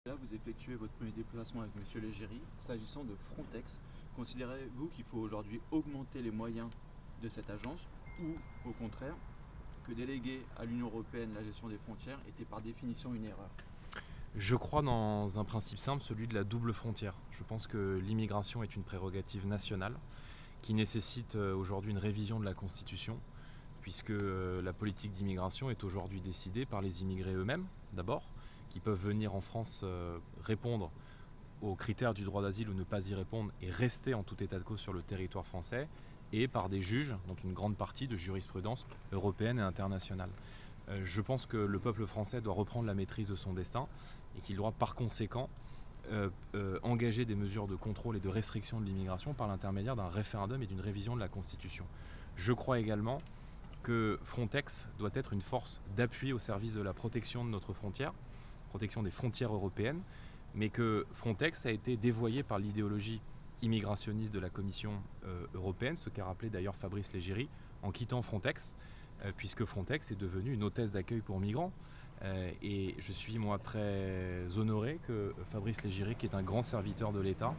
Là, vous effectuez votre premier déplacement avec M. Légéry. S'agissant de Frontex, considérez-vous qu'il faut aujourd'hui augmenter les moyens de cette agence ou, au contraire, que déléguer à l'Union européenne la gestion des frontières était par définition une erreur? Je crois dans un principe simple, celui de la double frontière. Je pense que l'immigration est une prérogative nationale qui nécessite aujourd'hui une révision de la Constitution, puisque la politique d'immigration est aujourd'hui décidée par les immigrés eux-mêmes, d'abord, qui peuvent venir en France répondre aux critères du droit d'asile ou ne pas y répondre et rester en tout état de cause sur le territoire français, et par des juges, dont une grande partie de jurisprudence européenne et internationale. Je pense que le peuple français doit reprendre la maîtrise de son destin et qu'il doit par conséquent engager des mesures de contrôle et de restriction de l'immigration par l'intermédiaire d'un référendum et d'une révision de la Constitution. Je crois également que Frontex doit être une force d'appui au service de la protection de notre frontière, protection des frontières européennes, mais que Frontex a été dévoyé par l'idéologie immigrationniste de la Commission européenne, ce qu'a rappelé d'ailleurs Fabrice Légéry en quittant Frontex, puisque Frontex est devenue une hôtesse d'accueil pour migrants. Et je suis moi très honoré que Fabrice Légéry, qui est un grand serviteur de l'État,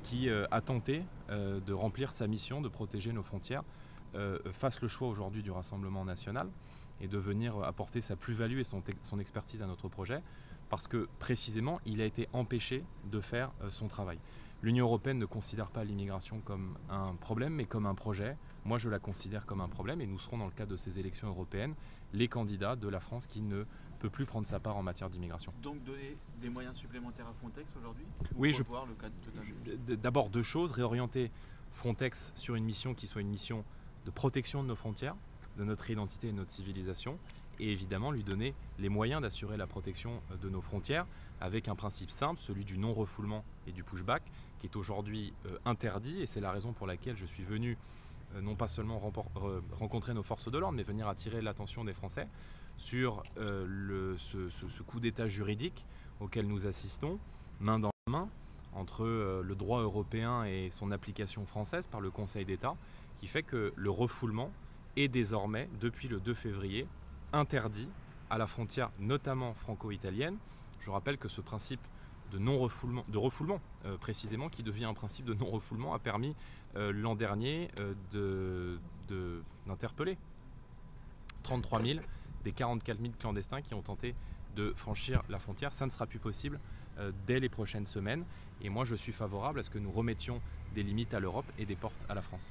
qui a tenté de remplir sa mission de protéger nos frontières, fasse le choix aujourd'hui du Rassemblement national et de venir apporter sa plus-value et son expertise à notre projet, parce que précisément il a été empêché de faire son travail. L'Union européenne ne considère pas l'immigration comme un problème, mais comme un projet. Moi, je la considère comme un problème et nous serons, dans le cadre de ces élections européennes, les candidats de la France qui ne peut plus prendre sa part en matière d'immigration. Donc donner des moyens supplémentaires à Frontex aujourd'hui? Oui, d'abord deux choses. Réorienter Frontex sur une mission qui soit une mission de protection de nos frontières, de notre identité et de notre civilisation, et évidemment lui donner les moyens d'assurer la protection de nos frontières avec un principe simple, celui du non-refoulement et du pushback, qui est aujourd'hui interdit, et c'est la raison pour laquelle je suis venu non pas seulement rencontrer nos forces de l'ordre, mais venir attirer l'attention des Français sur ce coup d'état juridique auquel nous assistons, main dans la main, entre le droit européen et son application française par le Conseil d'État, qui fait que le refoulement est désormais, depuis le 2 février, interdit à la frontière notamment franco-italienne. Je rappelle que ce principe de refoulement précisément, qui devient un principe de non-refoulement, a permis l'an dernier d'interpeller 33 000 des 44 000 clandestins qui ont tenté de franchir la frontière. Ça ne sera plus possible dès les prochaines semaines. Et moi, je suis favorable à ce que nous remettions des limites à l'Europe et des portes à la France.